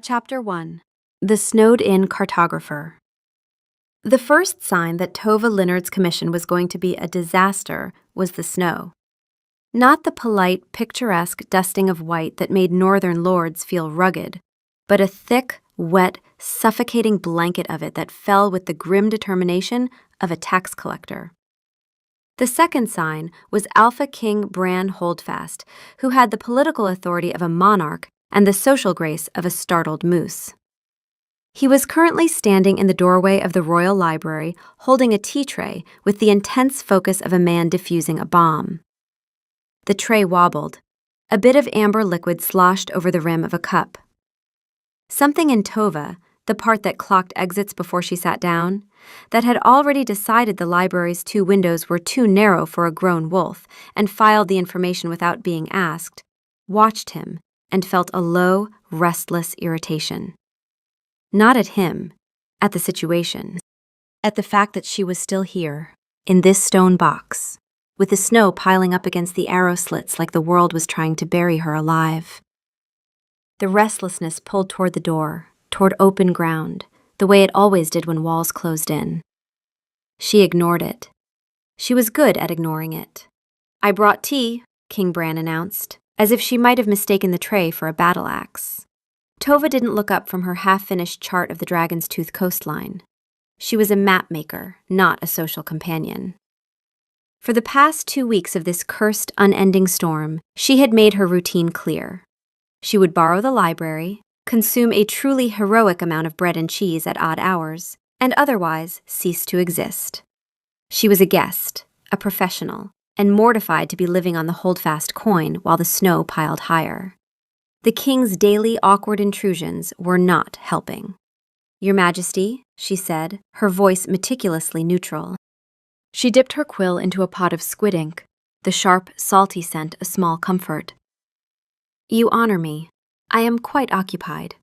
Chapter 1. The Snowed-In Cartographer. The first sign that Tova Linard's commission was going to be a disaster was the snow. Not the polite, picturesque dusting of white that made northern lords feel rugged, but a thick, wet, suffocating blanket of it that fell with the grim determination of a tax collector. The second sign was Alpha King Bran Holdfast, who had the political authority of a monarch and the social grace of a startled moose. He was currently standing in the doorway of the Royal Library, holding a tea tray with the intense focus of a man defusing a bomb. The tray wobbled. A bit of amber liquid sloshed over the rim of a cup. Something in Tova, the part that clocked exits before she sat down, that had already decided the library's 2 windows were too narrow for a grown wolf and filed the information without being asked, watched him and felt a low, restless irritation. Not at him, at the situation, at the fact that she was still here, in this stone box, with the snow piling up against the arrow slits like the world was trying to bury her alive. The restlessness pulled toward the door, toward open ground, the way it always did when walls closed in. She ignored it. She was good at ignoring it. "I brought tea," King Bran announced, as if she might have mistaken the tray for a battle axe. Tova didn't look up from her half-finished chart of the Dragon's Tooth coastline. She was a map maker, not a social companion. For the past 2 weeks of this cursed, unending storm, she had made her routine clear. She would borrow the library, consume a truly heroic amount of bread and cheese at odd hours, and otherwise cease to exist. She was a guest, a professional, and mortified to be living on the Holdfast coin while the snow piled higher. The king's daily awkward intrusions were not helping. "Your Majesty," she said, her voice meticulously neutral. She dipped her quill into a pot of squid ink, the sharp, salty scent a small comfort. "You honor me. I am quite occupied."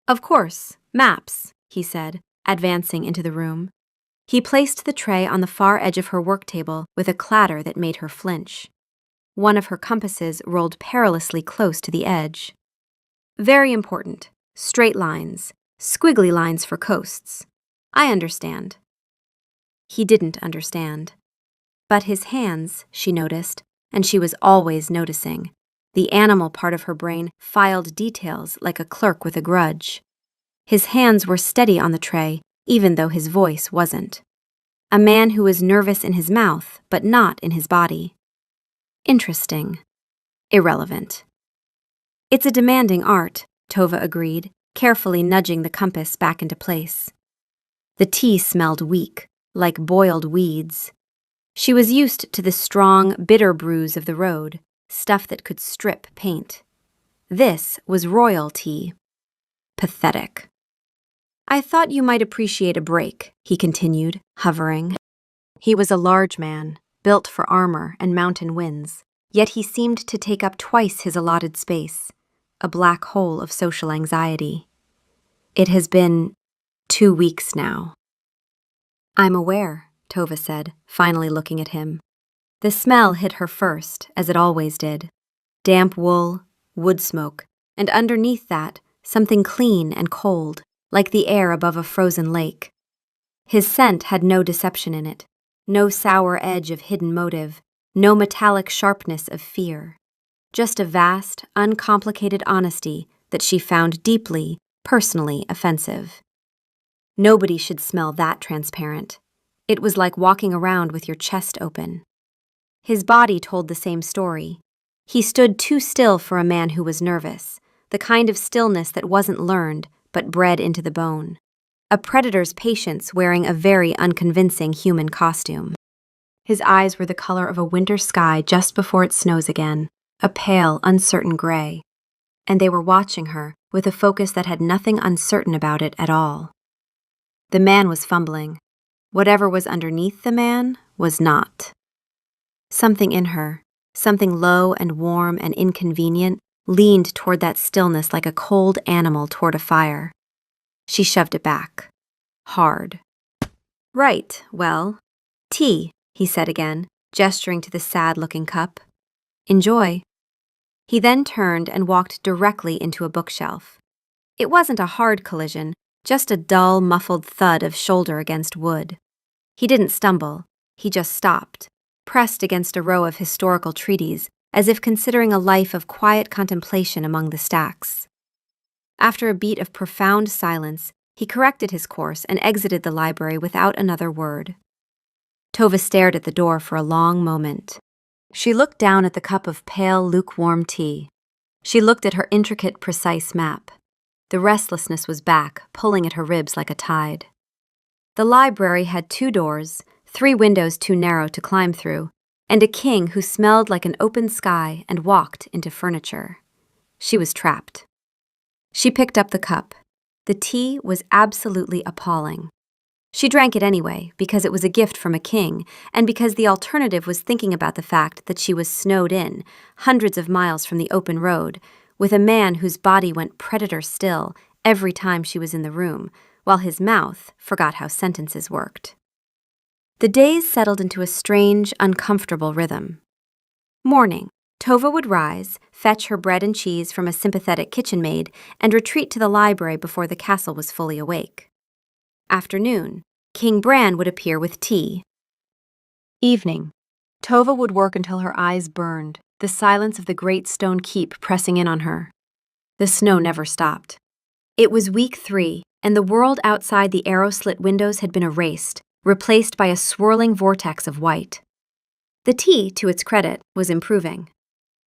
"Of course, maps," he said, advancing into the room. He placed the tray on the far edge of her work table with a clatter that made her flinch. One of her compasses rolled perilously close to the edge. "Very important. Straight lines. Squiggly lines for coasts. I understand." He didn't understand. But his hands, she noticed, and she was always noticing. The animal part of her brain filed details like a clerk with a grudge. His hands were steady on the tray, even though his voice wasn't. A man who was nervous in his mouth, but not in his body. Interesting. Irrelevant. "It's a demanding art," Tova agreed, carefully nudging the compass back into place. The tea smelled weak, like boiled weeds. She was used to the strong, bitter brews of the road, stuff that could strip paint. This was royal tea. Pathetic. "I thought you might appreciate a break," he continued, hovering. He was a large man, built for armor and mountain winds, yet he seemed to take up twice his allotted space, a black hole of social anxiety. "It has been 2 weeks now." "I'm aware," Tova said, finally looking at him. The smell hit her first, as it always did. Damp wool, wood smoke, and underneath that, something clean and cold, like the air above a frozen lake. His scent had no deception in it, no sour edge of hidden motive, no metallic sharpness of fear. Just a vast, uncomplicated honesty that she found deeply, personally offensive. Nobody should smell that transparent. It was like walking around with your chest open. His body told the same story. He stood too still for a man who was nervous, the kind of stillness that wasn't learned, but bred into the bone. A predator's patience wearing a very unconvincing human costume. His eyes were the color of a winter sky just before it snows again, a pale, uncertain gray. And they were watching her with a focus that had nothing uncertain about it at all. The man was fumbling. Whatever was underneath the man was not. Something in her, something low and warm and inconvenient, leaned toward that stillness like a cold animal toward a fire. She shoved it back. Hard. "Right, well, tea," he said again, gesturing to the sad-looking cup. "Enjoy." He then turned and walked directly into a bookshelf. It wasn't a hard collision, just a dull, muffled thud of shoulder against wood. He didn't stumble, he just stopped, pressed against a row of historical treaties, as if considering a life of quiet contemplation among the stacks. After a beat of profound silence, he corrected his course and exited the library without another word. Tova stared at the door for a long moment. She looked down at the cup of pale, lukewarm tea. She looked at her intricate, precise map. The restlessness was back, pulling at her ribs like a tide. The library had 2 doors, 3 windows too narrow to climb through, and a king who smelled like an open sky and walked into furniture. She was trapped. She picked up the cup. The tea was absolutely appalling. She drank it anyway, because it was a gift from a king, and because the alternative was thinking about the fact that she was snowed in, hundreds of miles from the open road, with a man whose body went predator still every time she was in the room, while his mouth forgot how sentences worked. The days settled into a strange, uncomfortable rhythm. Morning. Tova would rise, fetch her bread and cheese from a sympathetic kitchen maid, and retreat to the library before the castle was fully awake. Afternoon. King Bran would appear with tea. Evening. Tova would work until her eyes burned, the silence of the great stone keep pressing in on her. The snow never stopped. It was week 3, and the world outside the arrow-slit windows had been erased, replaced by a swirling vortex of white. The tea, to its credit, was improving.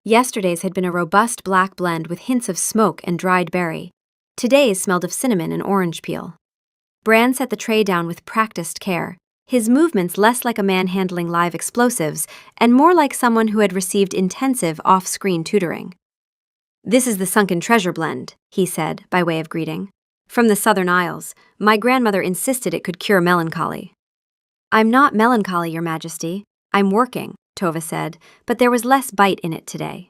Yesterday's had been a robust black blend with hints of smoke and dried berry. Today's smelled of cinnamon and orange peel. Bran set the tray down with practiced care, his movements less like a man handling live explosives and more like someone who had received intensive off-screen tutoring. "This is the Sunken Treasure blend," he said, by way of greeting. "From the Southern Isles. My grandmother insisted it could cure melancholy." "I'm not melancholy, Your Majesty. I'm working," Tova said, but there was less bite in it today.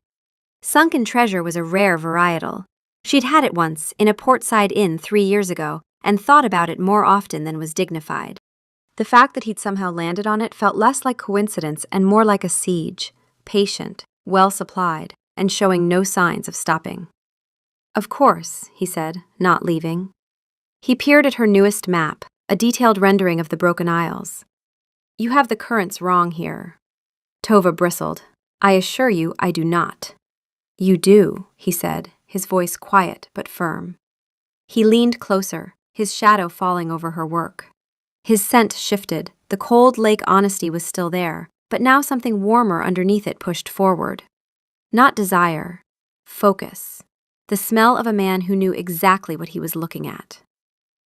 Sunken Treasure was a rare varietal. She'd had it once, in a portside inn 3 years ago, and thought about it more often than was dignified. The fact that he'd somehow landed on it felt less like coincidence and more like a siege, patient, well-supplied, and showing no signs of stopping. "Of course," he said, not leaving. He peered at her newest map, a detailed rendering of the Broken Isles. "You have the currents wrong here." Tova bristled. "I assure you I do not." "You do," he said, his voice quiet but firm. He leaned closer, his shadow falling over her work. His scent shifted. The cold lake honesty was still there, but now something warmer underneath it pushed forward. Not desire. Focus. The smell of a man who knew exactly what he was looking at.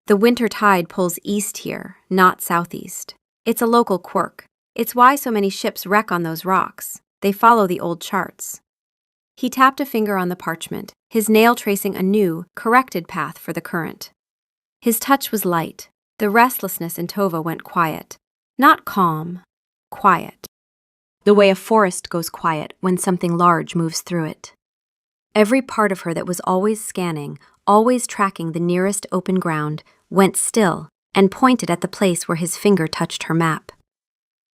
The winter tide pulls east here, not southeast. It's a local quirk. It's why so many ships wreck on those rocks. They follow the old charts. He tapped a finger on the parchment, his nail tracing a new, corrected path for the current. His touch was light. The restlessness in Tova went quiet. Not calm, quiet. The way a forest goes quiet when something large moves through it. Every part of her that was always scanning, always tracking the nearest open ground, went still and pointed at the place where his finger touched her map.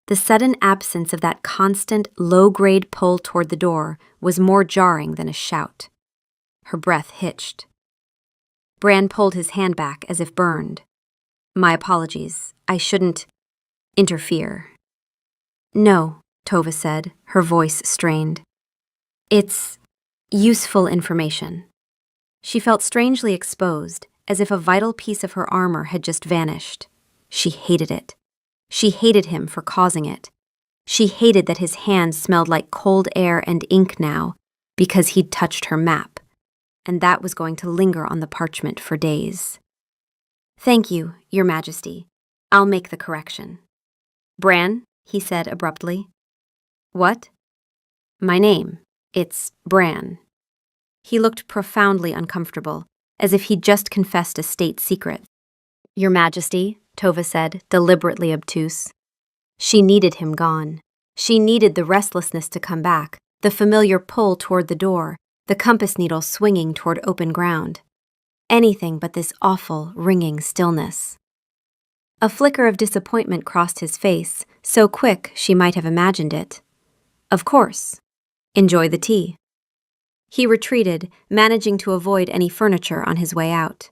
The sudden absence of that constant, low-grade pull toward the door was more jarring than a shout. Her breath hitched. Bran pulled his hand back as if burned. "My apologies. I shouldn't interfere." "No," Tova said, her voice strained. "It's useful information." She felt strangely exposed, as if a vital piece of her armor had just vanished. She hated it. She hated him for causing it. She hated that his hands smelled like cold air and ink now, because he'd touched her map, and that was going to linger on the parchment for days. "Thank you, Your Majesty. I'll make the correction." "Bran," he said abruptly. "What?" "My name. It's Bran." He looked profoundly uncomfortable, as if he'd just confessed a state secret. "Your Majesty," Tova said, deliberately obtuse. She needed him gone. She needed the restlessness to come back, the familiar pull toward the door, the compass needle swinging toward open ground. Anything but this awful, ringing stillness. A flicker of disappointment crossed his face, so quick she might have imagined it. "Of course. Enjoy the tea." He retreated, managing to avoid any furniture on his way out.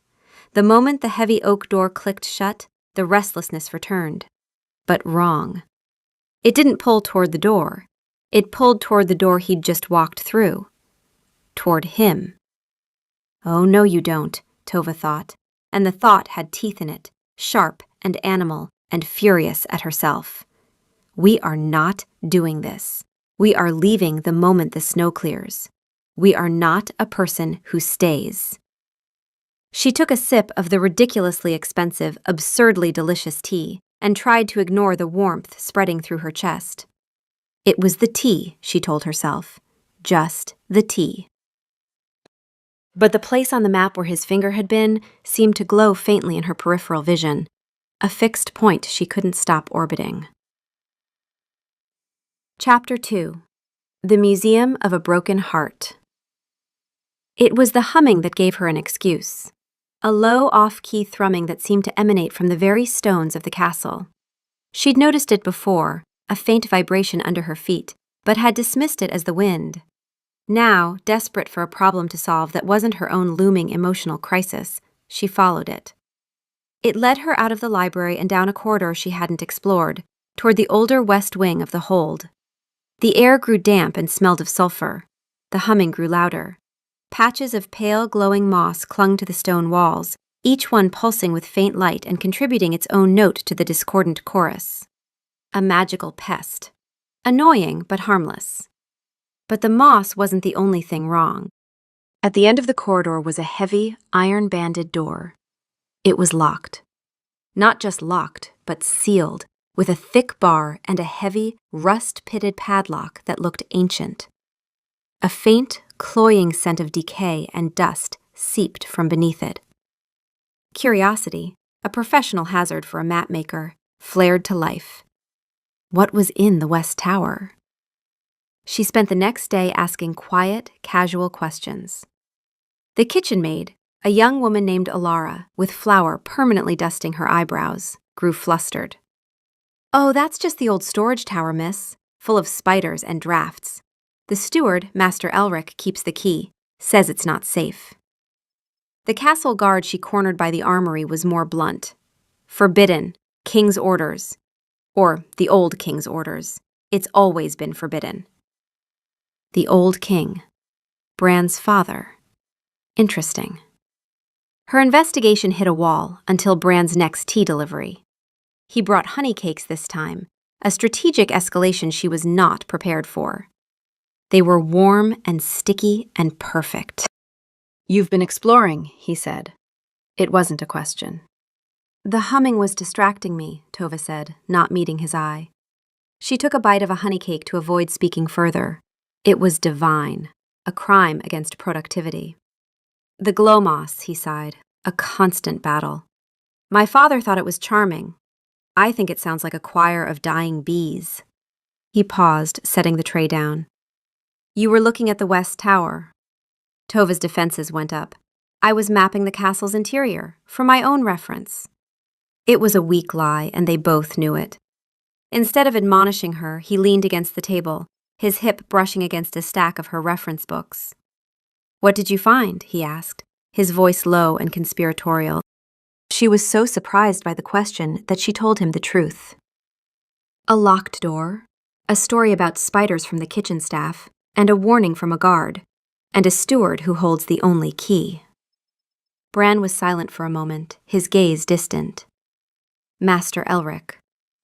The moment the heavy oak door clicked shut, the restlessness returned. But wrong. It didn't pull toward the door. It pulled toward the door he'd just walked through. Toward him. Oh, no you don't, Tova thought, and the thought had teeth in it, sharp and animal and furious at herself. We are not doing this. We are leaving the moment the snow clears. We are not a person who stays. She took a sip of the ridiculously expensive, absurdly delicious tea and tried to ignore the warmth spreading through her chest. It was the tea, she told herself. Just the tea. But the place on the map where his finger had been seemed to glow faintly in her peripheral vision, a fixed point she couldn't stop orbiting. Chapter 2. The Museum of a Broken Heart. It was the humming that gave her an excuse, a low off-key thrumming that seemed to emanate from the very stones of the castle. She'd noticed it before, a faint vibration under her feet, but had dismissed it as the wind. Now, desperate for a problem to solve that wasn't her own looming emotional crisis, she followed it. It led her out of the library and down a corridor she hadn't explored, toward the older west wing of the hold. The air grew damp and smelled of sulfur. The humming grew louder. Patches of pale, glowing moss clung to the stone walls, each one pulsing with faint light and contributing its own note to the discordant chorus. A magical pest. Annoying, but harmless. But the moss wasn't the only thing wrong. At the end of the corridor was a heavy, iron-banded door. It was locked. Not just locked, but sealed, with a thick bar and a heavy, rust-pitted padlock that looked ancient. A faint, cloying scent of decay and dust seeped from beneath it. Curiosity, a professional hazard for a mapmaker, flared to life. What was in the West Tower? She spent the next day asking quiet, casual questions. The kitchen maid, a young woman named Alara, with flour permanently dusting her eyebrows, grew flustered. "Oh, that's just the old storage tower, miss, full of spiders and drafts. The steward, Master Elric, keeps the key, says it's not safe." The castle guard she cornered by the armory was more blunt. "Forbidden. King's orders. Or the old king's orders. It's always been forbidden." The old king. Bran's father. Interesting. Her investigation hit a wall until Bran's next tea delivery. He brought honey cakes this time, a strategic escalation she was not prepared for. They were warm and sticky and perfect. "You've been exploring," he said. It wasn't a question. "The humming was distracting me," Tova said, not meeting his eye. She took a bite of a honey cake to avoid speaking further. It was divine, a crime against productivity. "The glow moss," he sighed, "a constant battle. My father thought it was charming. I think it sounds like a choir of dying bees." He paused, setting the tray down. "You were looking at the West Tower." Tova's defenses went up. "I was mapping the castle's interior, for my own reference." It was a weak lie, and they both knew it. Instead of admonishing her, he leaned against the table, his hip brushing against a stack of her reference books. "What did you find?" he asked, his voice low and conspiratorial. She was so surprised by the question that she told him the truth. "A locked door, a story about spiders from the kitchen staff, and a warning from a guard, and a steward who holds the only key." Bran was silent for a moment, his gaze distant. "Master Elric.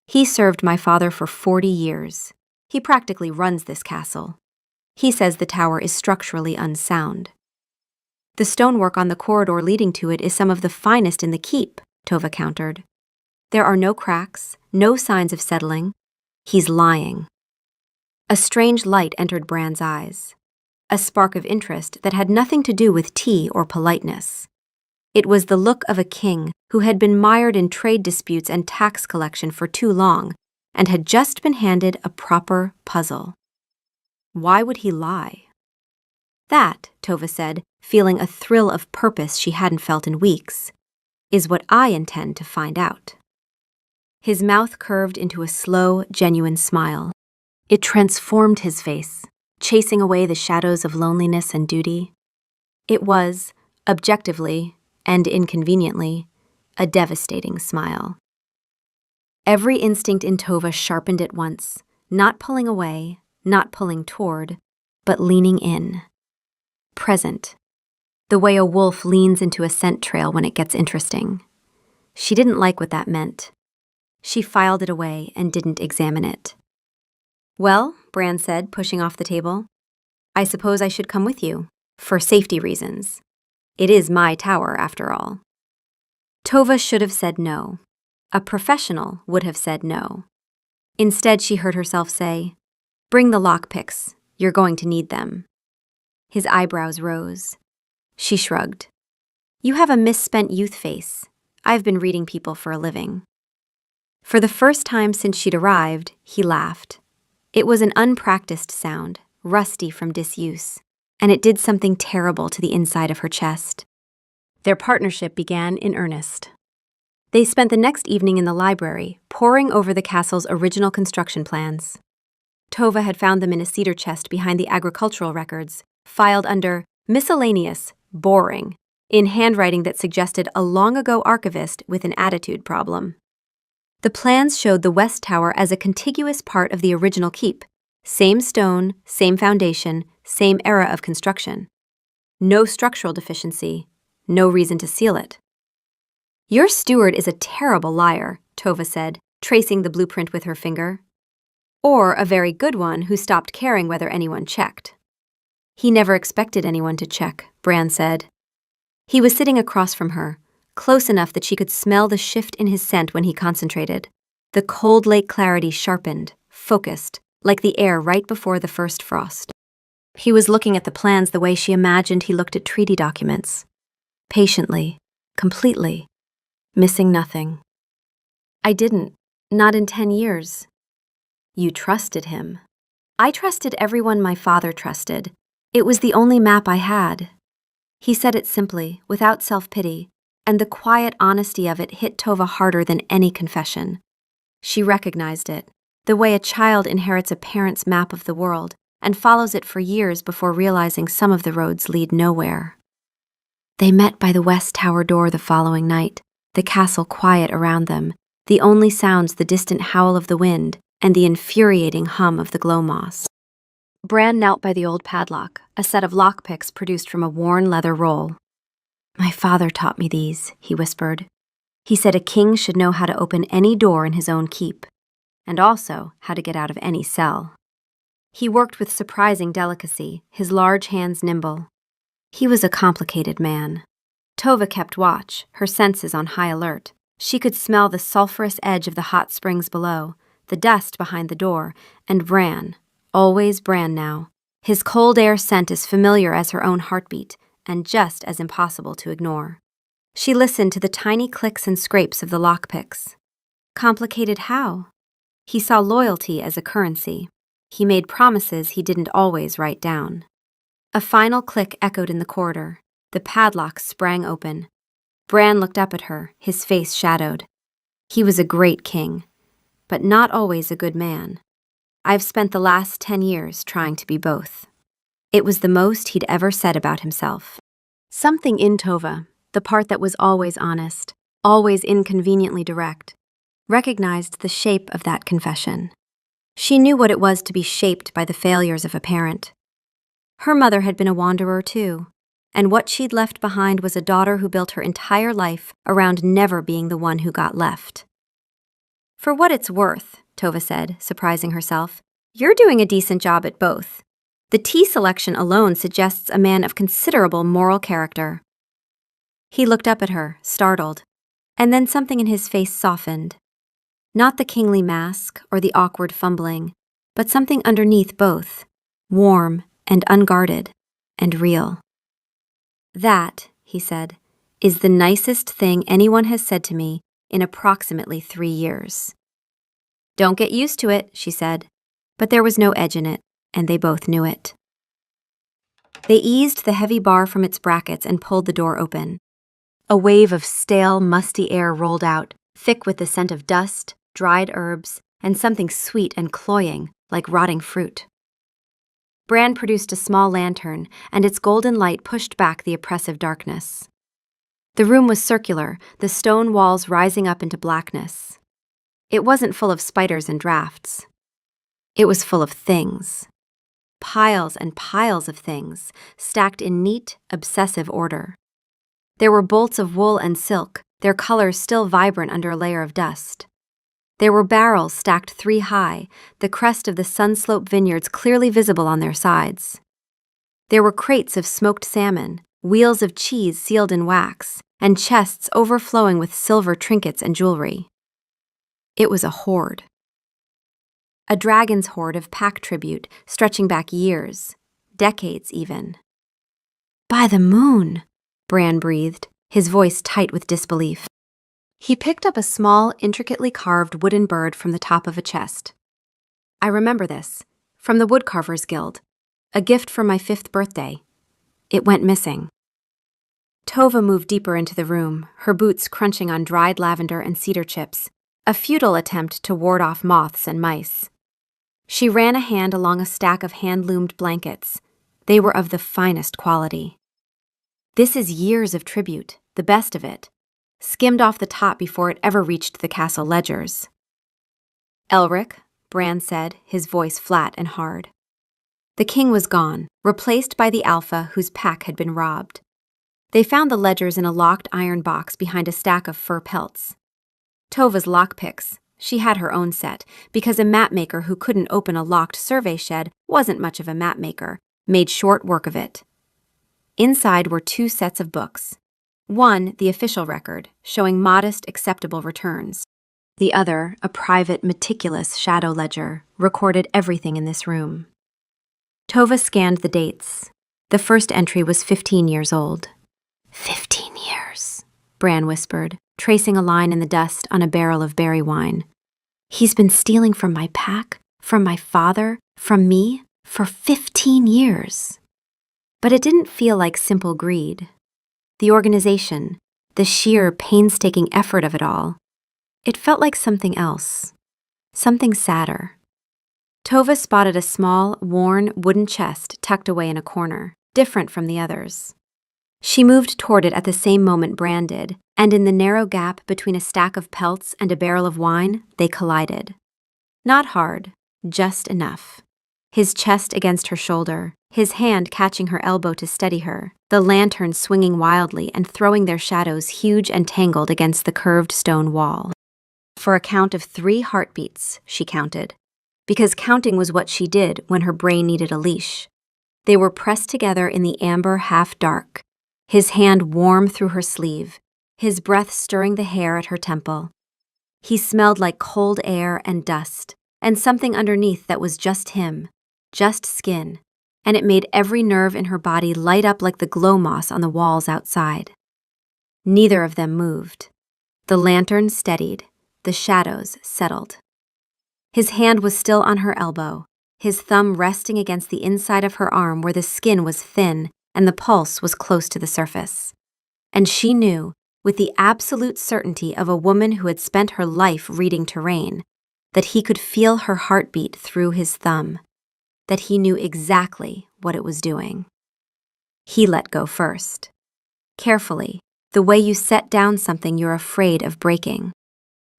He served my father for 40 years. He practically runs this castle. He says the tower is structurally unsound." "The stonework on the corridor leading to it is some of the finest in the keep," Tova countered. "There are no cracks, no signs of settling. He's lying." A strange light entered Bran's eyes, a spark of interest that had nothing to do with tea or politeness. It was the look of a king who had been mired in trade disputes and tax collection for too long and had just been handed a proper puzzle. Why would he lie? "That," Tova said, feeling a thrill of purpose she hadn't felt in weeks, "is what I intend to find out." His mouth curved into a slow, genuine smile. It transformed his face, chasing away the shadows of loneliness and duty. It was, objectively and inconveniently, a devastating smile. Every instinct in Tova sharpened at once, not pulling away, not pulling toward, but leaning in. Present, the way a wolf leans into a scent trail when it gets interesting. She didn't like what that meant. She filed it away and didn't examine it. "Well," Bran said, pushing off the table, "I suppose I should come with you, for safety reasons. It is my tower, after all." Tova should have said no. A professional would have said no. Instead, she heard herself say, "Bring the lockpicks. You're going to need them." His eyebrows rose. She shrugged. "You have a misspent youth face. I've been reading people for a living." For the first time since she'd arrived, he laughed. It was an unpracticed sound, rusty from disuse, and it did something terrible to the inside of her chest. Their partnership began in earnest. They spent the next evening in the library, poring over the castle's original construction plans. Tova had found them in a cedar chest behind the agricultural records, filed under Miscellaneous, Boring, in handwriting that suggested a long-ago archivist with an attitude problem. The plans showed the West Tower as a contiguous part of the original keep. Same stone, same foundation, same era of construction. No structural deficiency, no reason to seal it. "Your steward is a terrible liar," Tova said, tracing the blueprint with her finger. "Or a very good one who stopped caring whether anyone checked." "He never expected anyone to check," Bran said. He was sitting across from her, close enough that she could smell the shift in his scent when he concentrated. The cold lake clarity sharpened, focused, like the air right before the first frost. He was looking at the plans the way she imagined he looked at treaty documents. Patiently, completely, missing nothing. "I didn't. Not in 10 years. "You trusted him." "I trusted everyone my father trusted. It was the only map I had." He said it simply, without self-pity, and the quiet honesty of it hit Tova harder than any confession. She recognized it, the way a child inherits a parent's map of the world and follows it for years before realizing some of the roads lead nowhere. They met by the West Tower door the following night, the castle quiet around them, the only sounds the distant howl of the wind and the infuriating hum of the glow moss. Bran knelt by the old padlock, a set of lockpicks produced from a worn leather roll. "My father taught me these," he whispered. "He said a king should know how to open any door in his own keep, and also how to get out of any cell." He worked with surprising delicacy, his large hands nimble. He was a complicated man. Tova kept watch, her senses on high alert. She could smell the sulphurous edge of the hot springs below, the dust behind the door, and Bran, always Bran now. His cold air scent as familiar as her own heartbeat, and just as impossible to ignore. She listened to the tiny clicks and scrapes of the lockpicks. Complicated how? He saw loyalty as a currency. He made promises he didn't always write down. A final click echoed in the corridor. The padlock sprang open. Bran looked up at her, his face shadowed. He was a great king, but not always a good man. I've spent the last 10 years trying to be both. It was the most he'd ever said about himself. Something in Tova, the part that was always honest, always inconveniently direct, recognized the shape of that confession. She knew what it was to be shaped by the failures of a parent. Her mother had been a wanderer too, and what she'd left behind was a daughter who built her entire life around never being the one who got left. "For what it's worth," Tova said, surprising herself, "you're doing a decent job at both. The tea selection alone suggests a man of considerable moral character." He looked up at her, startled, and then something in his face softened. Not the kingly mask or the awkward fumbling, but something underneath both, warm and unguarded and real. "That," he said, "is the nicest thing anyone has said to me in approximately 3 years." "Don't get used to it," she said, but there was no edge in it, and they both knew it. They eased the heavy bar from its brackets and pulled the door open. A wave of stale, musty air rolled out, thick with the scent of dust, dried herbs, and something sweet and cloying, like rotting fruit. Bran produced a small lantern, and its golden light pushed back the oppressive darkness. The room was circular, the stone walls rising up into blackness. It wasn't full of spiders and drafts. It was full of things. Piles and piles of things, stacked in neat, obsessive order. There were bolts of wool and silk, their colors still vibrant under a layer of dust. There were barrels stacked 3 high, the crest of the Sunslope vineyards clearly visible on their sides. There were crates of smoked salmon, wheels of cheese sealed in wax, and chests overflowing with silver trinkets and jewelry. It was a hoard. A dragon's hoard of pack tribute, stretching back years, decades even. "By the moon," Bran breathed, his voice tight with disbelief. He picked up a small, intricately carved wooden bird from the top of a chest. "I remember this, from the Woodcarvers Guild, a gift for my 5th birthday. It went missing." Tova moved deeper into the room, her boots crunching on dried lavender and cedar chips, a futile attempt to ward off moths and mice. She ran a hand along a stack of hand-loomed blankets. They were of the finest quality. "This is years of tribute, the best of it, skimmed off the top before it ever reached the castle ledgers." "Elric," Bran said, his voice flat and hard. The king was gone, replaced by the Alpha whose pack had been robbed. They found the ledgers in a locked iron box behind a stack of fur pelts. Tova's lockpicks, she had her own set, because a mapmaker who couldn't open a locked survey shed wasn't much of a mapmaker, made short work of it. Inside were 2 sets of books. One, the official record, showing modest, acceptable returns. The other, a private, meticulous shadow ledger, recorded everything in this room. Tova scanned the dates. The first entry was 15 years old. 15 years, Bran whispered, tracing a line in the dust on a barrel of berry wine. "He's been stealing from my pack, from my father, from me, for 15 years. But it didn't feel like simple greed. The organization, the sheer, painstaking effort of it all, it felt like something else, something sadder. Tova spotted a small, worn wooden chest tucked away in a corner, different from the others. She moved toward it at the same moment Bran did, and in the narrow gap between a stack of pelts and a barrel of wine, they collided. Not hard, just enough. His chest against her shoulder, his hand catching her elbow to steady her, the lantern swinging wildly and throwing their shadows huge and tangled against the curved stone wall. For a count of 3 heartbeats, she counted, because counting was what she did when her brain needed a leash. They were pressed together in the amber half-dark, his hand warm through her sleeve, his breath stirring the hair at her temple. He smelled like cold air and dust, and something underneath that was just him, just skin, and it made every nerve in her body light up like the glow moss on the walls outside. Neither of them moved. The lantern steadied, the shadows settled. His hand was still on her elbow, his thumb resting against the inside of her arm where the skin was thin and the pulse was close to the surface. And she knew, with the absolute certainty of a woman who had spent her life reading terrain, that he could feel her heartbeat through his thumb, that he knew exactly what it was doing. He let go first. Carefully, the way you set down something you're afraid of breaking.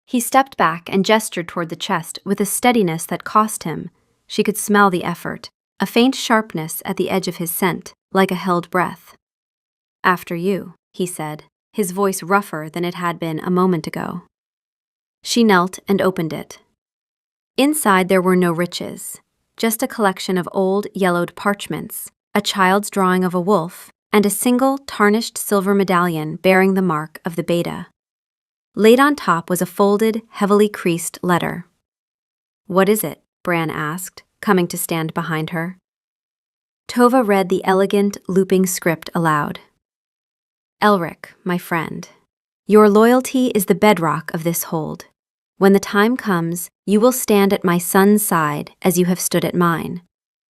He stepped back and gestured toward the chest with a steadiness that cost him. She could smell the effort, a faint sharpness at the edge of his scent, like a held breath. "After you," he said, his voice rougher than it had been a moment ago. She knelt and opened it. Inside there were no riches, just a collection of old, yellowed parchments, a child's drawing of a wolf, and a single, tarnished silver medallion bearing the mark of the Beta. Laid on top was a folded, heavily creased letter. "What is it?" Bran asked, coming to stand behind her. Tova read the elegant, looping script aloud. "Elric, my friend, your loyalty is the bedrock of this hold. When the time comes, you will stand at my son's side as you have stood at mine.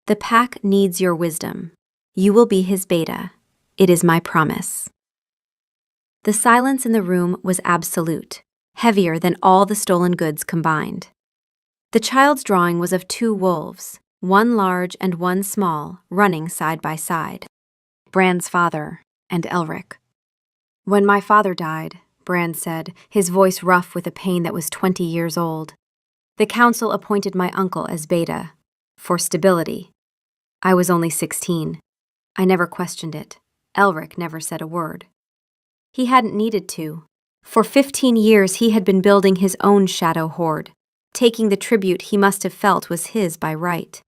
The pack needs your wisdom. You will be his Beta. It is my promise." The silence in the room was absolute, heavier than all the stolen goods combined. The child's drawing was of 2 wolves, one large and one small, running side by side. Bran's father and Elric. When my father died, Bran said, his voice rough with a pain that was 20 years old, the council appointed my uncle as Beta, for stability. I was only 16. I never questioned it. Elric never said a word. He hadn't needed to. For 15 years he had been building his own shadow horde, taking the tribute he must have felt was his by right.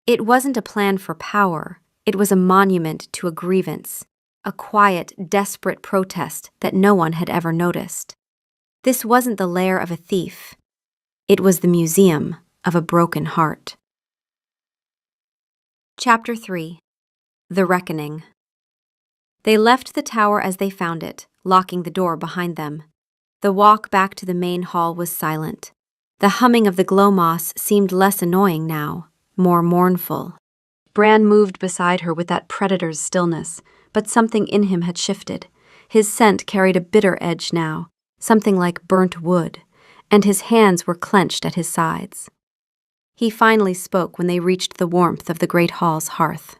It wasn't a plan for power, it was a monument to a grievance, a quiet, desperate protest that no one had ever noticed. This wasn't the lair of a thief. It was the museum of a broken heart. Chapter 3. The Reckoning. They left the tower as they found it, locking the door behind them. The walk back to the main hall was silent. The humming of the glow moss seemed less annoying now, more mournful. Bran moved beside her with that predator's stillness, but something in him had shifted. His scent carried a bitter edge now, something like burnt wood, and his hands were clenched at his sides. He finally spoke when they reached the warmth of the great hall's hearth.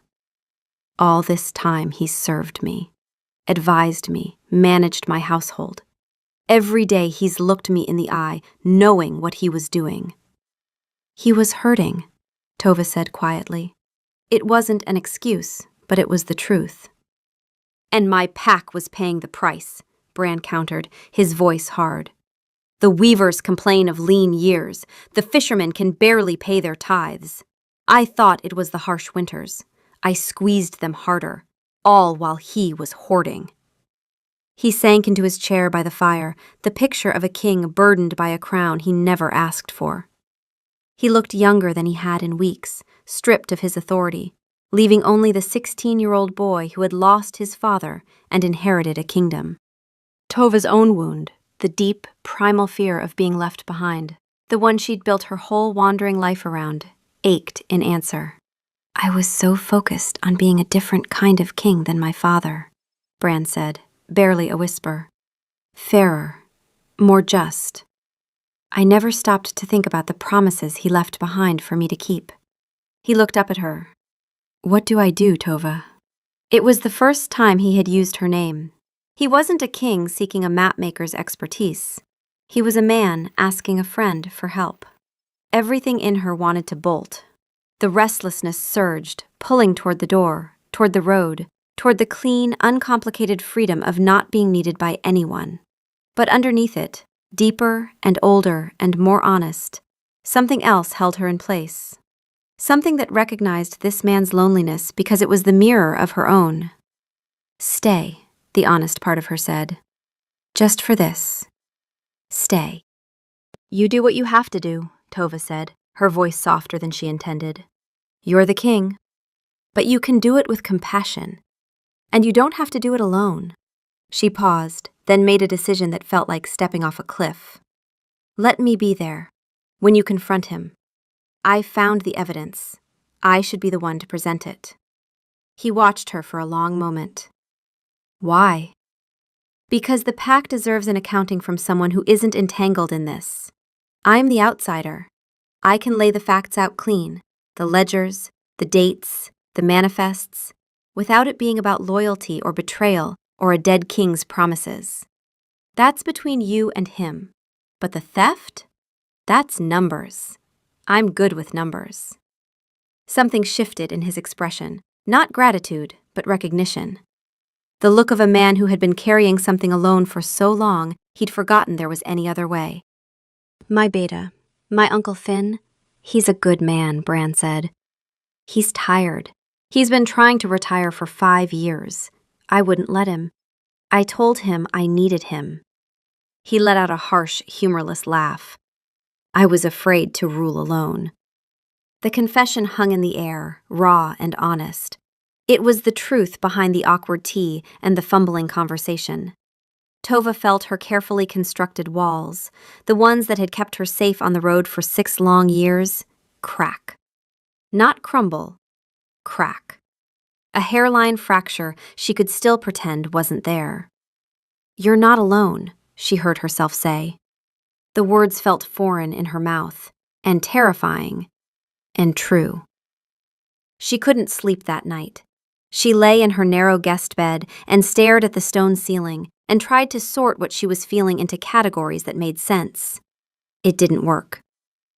All this time he served me, advised me, managed my household. Every day he's looked me in the eye, knowing what he was doing. He was hurting, Tova said quietly. It wasn't an excuse, but it was the truth. And my pack was paying the price, Bran countered, his voice hard. The weavers complain of lean years. The fishermen can barely pay their tithes. I thought it was the harsh winters. I squeezed them harder, all while he was hoarding. He sank into his chair by the fire, the picture of a king burdened by a crown he never asked for. He looked younger than he had in weeks, stripped of his authority, leaving only the 16-year-old boy who had lost his father and inherited a kingdom. Tova's own wound, the deep, primal fear of being left behind, the one she'd built her whole wandering life around, ached in answer. I was so focused on being a different kind of king than my father, Bran said, barely a whisper. Fairer, more just. I never stopped to think about the promises he left behind for me to keep. He looked up at her. What do I do, Tova? It was the first time he had used her name. He wasn't a king seeking a mapmaker's expertise. He was a man asking a friend for help. Everything in her wanted to bolt. The restlessness surged, pulling toward the door, toward the road, toward the clean, uncomplicated freedom of not being needed by anyone. But underneath it, deeper and older and more honest, something else held her in place. Something that recognized this man's loneliness because it was the mirror of her own. Stay, the honest part of her said. Just for this. Stay. You do what you have to do, Tova said, her voice softer than she intended. You're the king. But you can do it with compassion. And you don't have to do it alone. She paused, then made a decision that felt like stepping off a cliff. Let me be there, when you confront him. I found the evidence. I should be the one to present it. He watched her for a long moment. Why? Because the pack deserves an accounting from someone who isn't entangled in this. I'm the outsider. I can lay the facts out clean, the ledgers, the dates, the manifests, without it being about loyalty or betrayal or a dead king's promises. That's between you and him. But the theft? That's numbers. I'm good with numbers. Something shifted in his expression, not gratitude, but recognition. The look of a man who had been carrying something alone for so long, he'd forgotten there was any other way. My Beta, my Uncle Finn, he's a good man, Bran said. He's tired. He's been trying to retire for 5 years. I wouldn't let him. I told him I needed him. He let out a harsh, humorless laugh. I was afraid to rule alone. The confession hung in the air, raw and honest. It was the truth behind the awkward tea and the fumbling conversation. Tova felt her carefully constructed walls, the ones that had kept her safe on the road for 6 long years, crack. Not crumble, crack. A hairline fracture she could still pretend wasn't there. You're not alone, she heard herself say. The words felt foreign in her mouth, and terrifying, and true. She couldn't sleep that night. She lay in her narrow guest bed and stared at the stone ceiling and tried to sort what she was feeling into categories that made sense. It didn't work.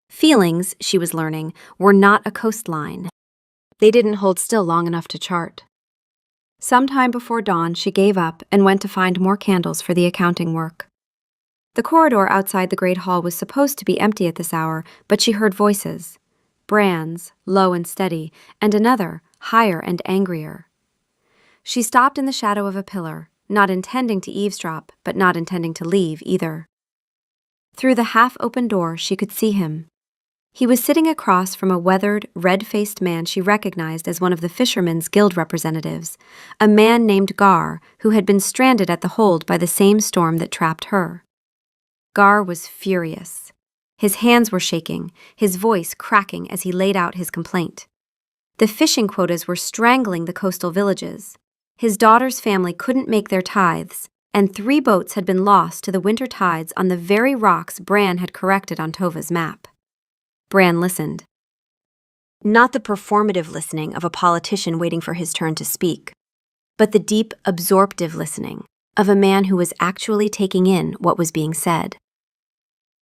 Feelings, she was learning, were not a coastline. They didn't hold still long enough to chart. Sometime before dawn, she gave up and went to find more candles for the accounting work. The corridor outside the great hall was supposed to be empty at this hour, but she heard voices. Bran's, low and steady, and another, higher and angrier. She stopped in the shadow of a pillar, not intending to eavesdrop, but not intending to leave either. Through the half-open door, she could see him. He was sitting across from a weathered, red-faced man she recognized as one of the Fishermen's Guild representatives, a man named Gar, who had been stranded at the hold by the same storm that trapped her. Gar was furious. His hands were shaking, his voice cracking as he laid out his complaint. The fishing quotas were strangling the coastal villages. His daughter's family couldn't make their tithes, and 3 boats had been lost to the winter tides on the very rocks Bran had corrected on Tova's map. Bran listened. Not the performative listening of a politician waiting for his turn to speak, but the deep, absorptive listening of a man who was actually taking in what was being said.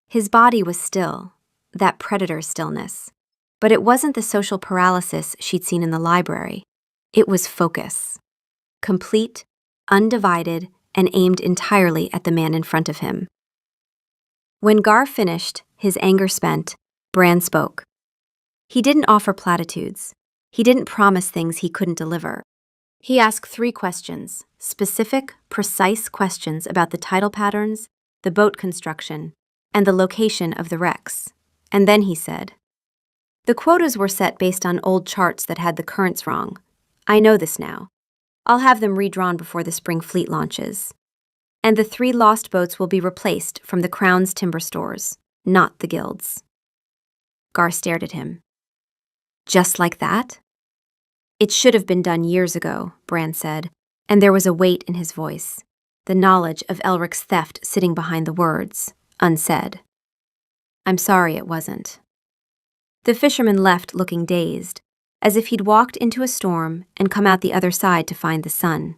His body was still, that predator stillness, but it wasn't the social paralysis she'd seen in the library. It was focus. Complete, undivided, and aimed entirely at the man in front of him. When Gar finished, his anger spent, Bran spoke. He didn't offer platitudes. He didn't promise things he couldn't deliver. He asked 3 questions, specific, precise questions about the tidal patterns, the boat construction, and the location of the wrecks. And then he said, "The quotas were set based on old charts that had the currents wrong. I know this now. I'll have them redrawn before the spring fleet launches. And the 3 lost boats will be replaced from the Crown's timber stores, not the Guild's." Gar stared at him. Just like that? "It should have been done years ago," Bran said, and there was a weight in his voice, the knowledge of Elric's theft sitting behind the words, unsaid. "I'm sorry it wasn't." The fisherman left looking dazed, as if he'd walked into a storm and come out the other side to find the sun.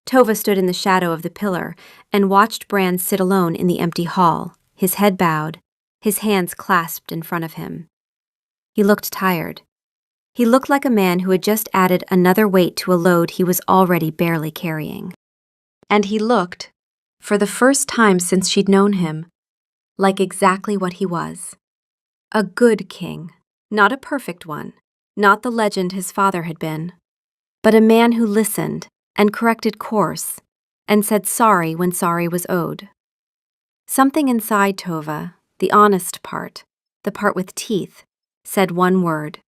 Tova stood in the shadow of the pillar and watched Bran sit alone in the empty hall, his head bowed, his hands clasped in front of him. He looked tired. He looked like a man who had just added another weight to a load he was already barely carrying. And he looked, for the first time since she'd known him, like exactly what he was. A good king, not a perfect one, not the legend his father had been, but a man who listened and corrected course and said sorry when sorry was owed. Something inside Tova, the honest part, the part with teeth, said one word,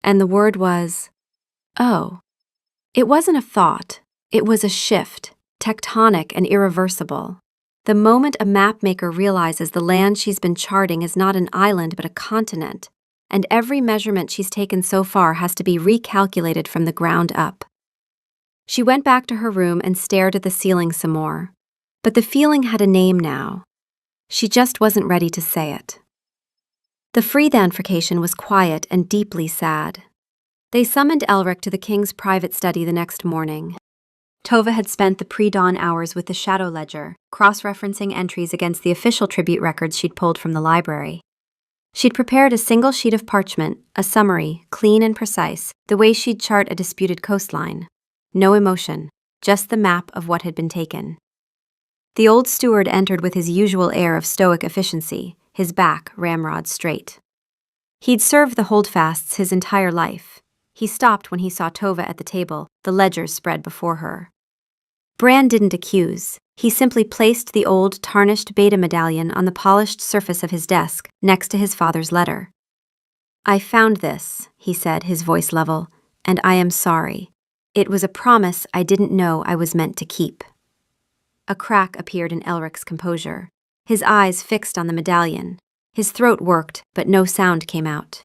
and the word was, "Oh." It wasn't a thought, it was a shift, tectonic and irreversible. The moment a mapmaker realizes the land she's been charting is not an island but a continent, and every measurement she's taken so far has to be recalculated from the ground up. She went back to her room and stared at the ceiling some more, but the feeling had a name now. She just wasn't ready to say it. The Freedanforcation was quiet and deeply sad. They summoned Elric to the king's private study the next morning. Tova had spent the pre-dawn hours with the Shadow Ledger, cross-referencing entries against the official tribute records she'd pulled from the library. She'd prepared a single sheet of parchment, a summary, clean and precise, the way she'd chart a disputed coastline. No emotion, just the map of what had been taken. The old steward entered with his usual air of stoic efficiency, his back ramrod straight. He'd served the holdfasts his entire life. He stopped when he saw Tova at the table, the ledgers spread before her. Bran didn't accuse. He simply placed the old, tarnished beta medallion on the polished surface of his desk, next to his father's letter. "I found this," he said, his voice level, "and I am sorry. It was a promise I didn't know I was meant to keep." A crack appeared in Elric's composure, his eyes fixed on the medallion. His throat worked, but no sound came out.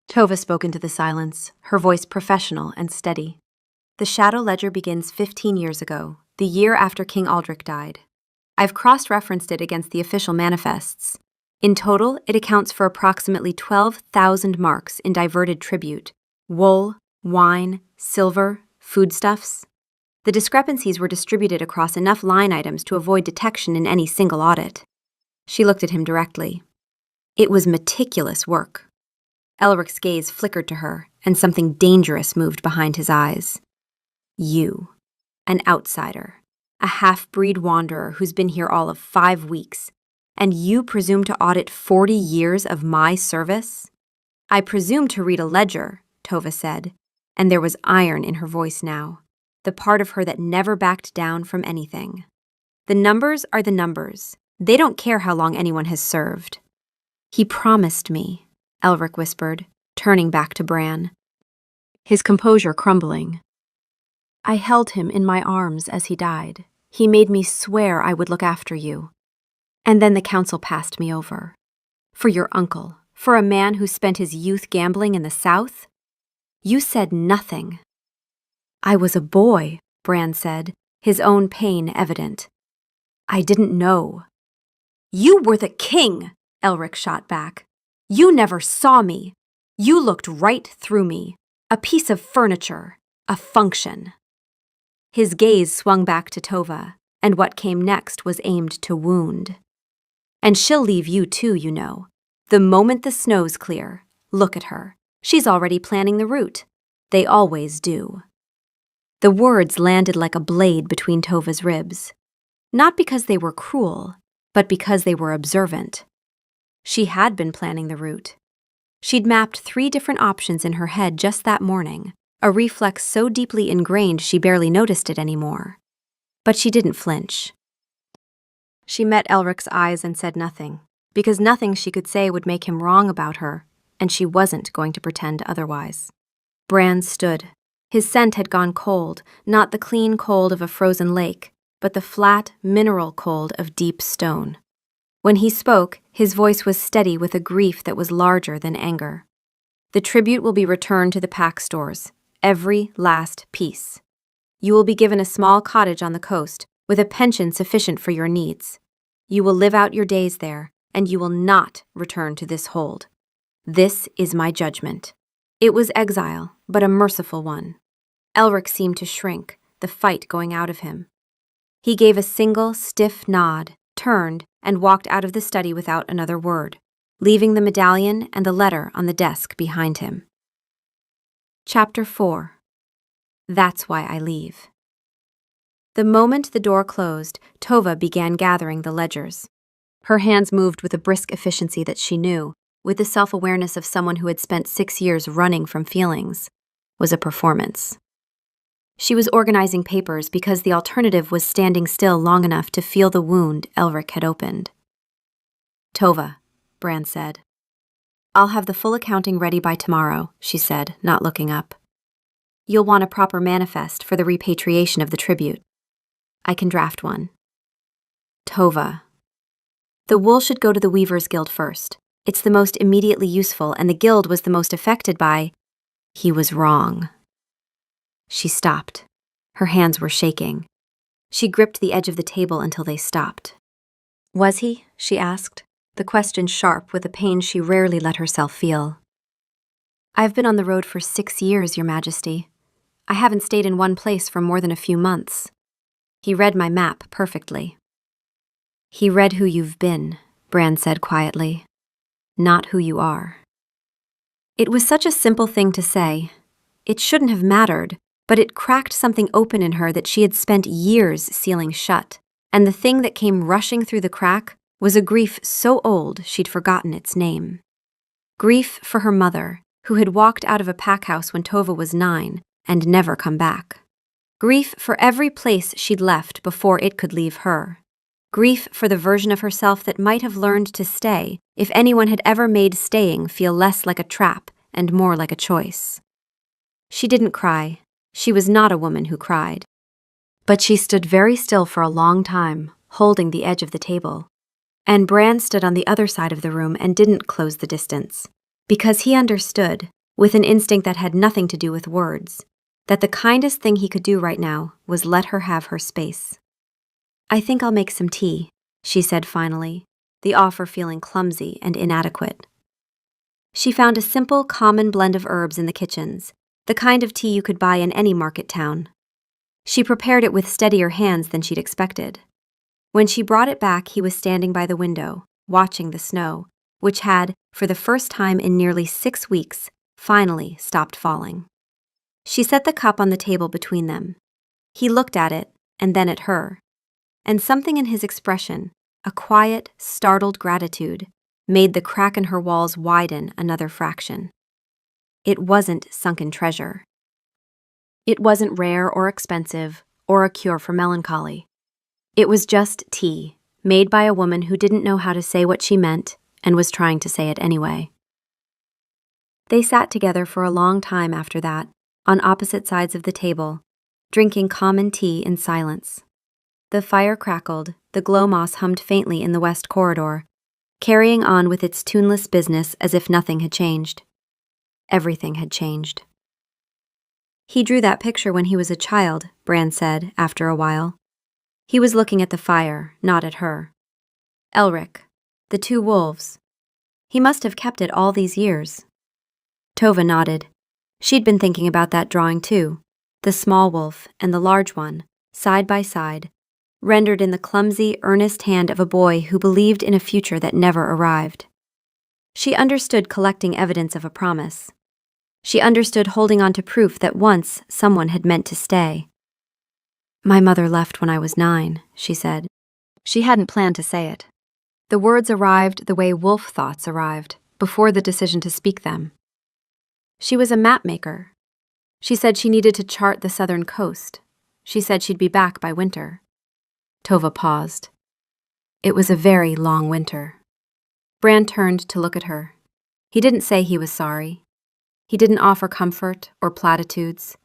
Tova spoke into the silence, her voice professional and steady. "The Shadow Ledger begins 15 years ago, the year after King Aldric died. I've cross-referenced it against the official manifests. In total, it accounts for approximately 12,000 marks in diverted tribute, Wool, wine, silver, foodstuffs. The discrepancies were distributed across enough line items to avoid detection in any single audit. She looked at him directly. It was meticulous work. Elric's gaze flickered to her, and something dangerous moved behind his eyes. You, an outsider, a half-breed wanderer who's been here all of 5 weeks, and you presume to audit 40 years of my service? I presume to read a ledger, Tova said, and there was iron in her voice now, the part of her that never backed down from anything. The numbers are the numbers. They don't care how long anyone has served. He promised me, Elric whispered, turning back to Bran, his composure crumbling. I held him in my arms as he died. He made me swear I would look after you. And then the council passed me over. For your uncle, for a man who spent his youth gambling in the South? You said nothing. I was a boy, Bran said, his own pain evident. I didn't know. You were the king, Elric shot back. You never saw me. You looked right through me. A piece of furniture. A function. His gaze swung back to Tova, and what came next was aimed to wound. And she'll leave you too, you know. The moment the snow's clear, look at her. She's already planning the route. They always do. The words landed like a blade between Tova's ribs. Not because they were cruel, but because they were observant. She had been planning the route. She'd mapped 3 different options in her head just that morning, a reflex so deeply ingrained she barely noticed it anymore. But she didn't flinch. She met Elric's eyes and said nothing, because nothing she could say would make him wrong about her, and she wasn't going to pretend otherwise. Bran stood. His scent had gone cold, not the clean cold of a frozen lake, but the flat, mineral cold of deep stone. When he spoke, his voice was steady with a grief that was larger than anger. The tribute will be returned to the pack stores, every last piece. You will be given a small cottage on the coast, with a pension sufficient for your needs. You will live out your days there, and you will not return to this hold. This is my judgment. It was exile, but a merciful one. Elric seemed to shrink, the fight going out of him. He gave a single, stiff nod, turned, and walked out of the study without another word, leaving the medallion and the letter on the desk behind him. Chapter 4. That's Why I Leave. The moment the door closed, Tova began gathering the ledgers. Her hands moved with a brisk efficiency that she knew, with the self-awareness of someone who had spent 6 years running from feelings, was a performance. She was organizing papers because the alternative was standing still long enough to feel the wound Elric had opened. Tova, Bran said. I'll have the full accounting ready by tomorrow, she said, not looking up. You'll want a proper manifest for the repatriation of the tribute. I can draft one. Tova. The wool should go to the Weavers' Guild first. It's the most immediately useful, and the guild was the most affected by... He was wrong. She stopped. Her hands were shaking. She gripped the edge of the table until they stopped. Was he? She asked, the question sharp with a pain she rarely let herself feel. I've been on the road for 6 years, Your Majesty. I haven't stayed in one place for more than a few months. He read my map perfectly. He read who you've been, Bran said quietly, not who you are. It was such a simple thing to say. It shouldn't have mattered, but it cracked something open in her that she had spent years sealing shut, and the thing that came rushing through the crack was a grief so old she'd forgotten its name. Grief for her mother, who had walked out of a pack house when Tova was 9 and never come back. Grief for every place she'd left before it could leave her. Grief for the version of herself that might have learned to stay if anyone had ever made staying feel less like a trap and more like a choice. She didn't cry. She was not a woman who cried. But she stood very still for a long time, holding the edge of the table. And Bran stood on the other side of the room and didn't close the distance, because he understood, with an instinct that had nothing to do with words, that the kindest thing he could do right now was let her have her space. I think I'll make some tea, she said finally, the offer feeling clumsy and inadequate. She found a simple, common blend of herbs in the kitchens, the kind of tea you could buy in any market town. She prepared it with steadier hands than she'd expected. When she brought it back, he was standing by the window, watching the snow, which had, for the first time in nearly 6 weeks, finally stopped falling. She set the cup on the table between them. He looked at it, and then at her, and something in his expression, a quiet, startled gratitude, made the crack in her walls widen another fraction. It wasn't sunken treasure. It wasn't rare or expensive, or a cure for melancholy. It was just tea, made by a woman who didn't know how to say what she meant and was trying to say it anyway. They sat together for a long time after that, on opposite sides of the table, drinking common tea in silence. The fire crackled, the glow moss hummed faintly in the west corridor, carrying on with its tuneless business as if nothing had changed. Everything had changed. He drew that picture when he was a child, Bran said, after a while. He was looking at the fire, not at her. Elric, the 2 wolves. He must have kept it all these years. Tova nodded. She'd been thinking about that drawing too, the small wolf and the large one, side by side, rendered in the clumsy, earnest hand of a boy who believed in a future that never arrived. She understood collecting evidence of a promise. She understood holding on to proof that once someone had meant to stay. "My mother left when I was 9, she said. She hadn't planned to say it. The words arrived the way wolf thoughts arrived, before the decision to speak them. She was a map maker. She said she needed to chart the southern coast. She said she'd be back by winter." Tova paused. It was a very long winter. Bran turned to look at her. He didn't say he was sorry. He didn't offer comfort or platitudes.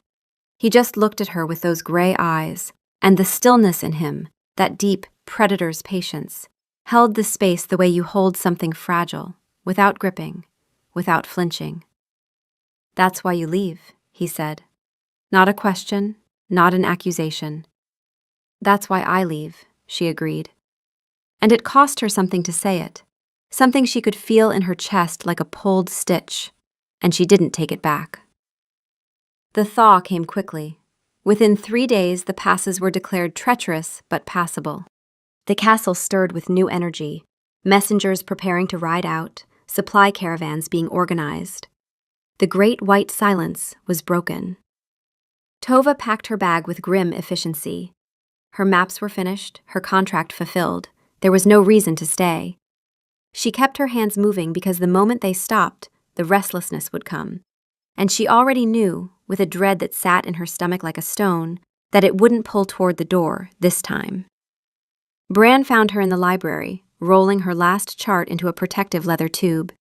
He just looked at her with those gray eyes, and the stillness in him, that deep predator's patience, held the space the way you hold something fragile, without gripping, without flinching. "That's why you leave," he said. Not a question, not an accusation. "That's why I leave," she agreed. And it cost her something to say it, something she could feel in her chest like a pulled stitch, and she didn't take it back. The thaw came quickly. Within 3 days, the passes were declared treacherous but passable. The castle stirred with new energy, messengers preparing to ride out, supply caravans being organized. The great white silence was broken. Tova packed her bag with grim efficiency. Her maps were finished, her contract fulfilled. There was no reason to stay. She kept her hands moving because the moment they stopped, the restlessness would come. And she already knew, with a dread that sat in her stomach like a stone, that it wouldn't pull toward the door this time. Bran found her in the library, rolling her last chart into a protective leather tube.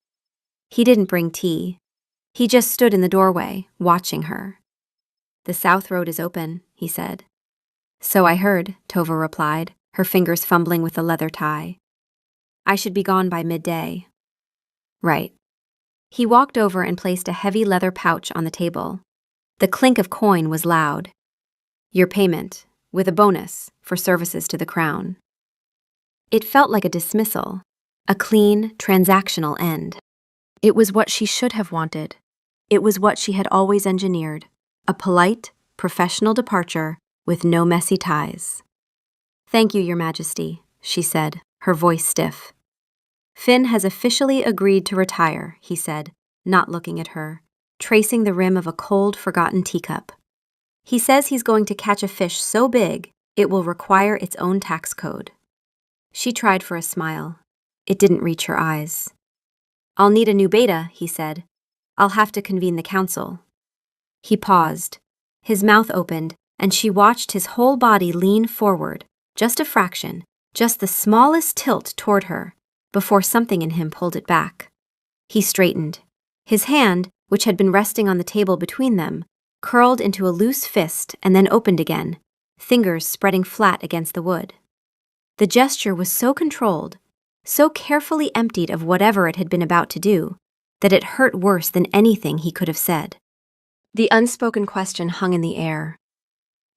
He didn't bring tea. He just stood in the doorway, watching her. "The South Road is open," he said. "So I heard," Tova replied, her fingers fumbling with the leather tie. "I should be gone by midday." "Right." He walked over and placed a heavy leather pouch on the table. The clink of coin was loud. "Your payment, with a bonus, for services to the crown." It felt like a dismissal, a clean, transactional end. It was what she should have wanted. It was what she had always engineered, a polite, professional departure with no messy ties. "Thank you, Your Majesty," she said, her voice stiff. "Finn has officially agreed to retire," he said, not looking at her, tracing the rim of a cold, forgotten teacup. "He says he's going to catch a fish so big it will require its own tax code." She tried for a smile. It didn't reach her eyes. "I'll need a new beta," he said. "I'll have to convene the council." He paused. His mouth opened, and she watched his whole body lean forward, just a fraction, just the smallest tilt toward her, before something in him pulled it back. He straightened. His hand, which had been resting on the table between them, curled into a loose fist and then opened again, fingers spreading flat against the wood. The gesture was so controlled, so carefully emptied of whatever it had been about to do, that it hurt worse than anything he could have said. The unspoken question hung in the air.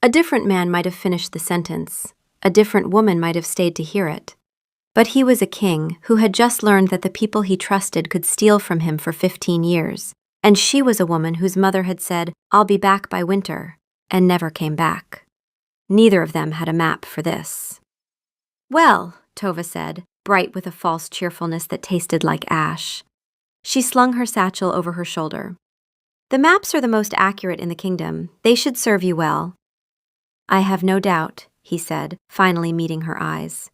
A different man might have finished the sentence. A different woman might have stayed to hear it. But he was a king who had just learned that the people he trusted could steal from him for 15 years, And she was a woman whose mother had said, "I'll be back by winter," and never came back. Neither of them had a map for this. "Well," Tova said, bright with a false cheerfulness that tasted like ash. She slung her satchel over her shoulder. "The maps are the most accurate in the kingdom. They should serve you well." "I have no doubt," he said, finally meeting her eyes.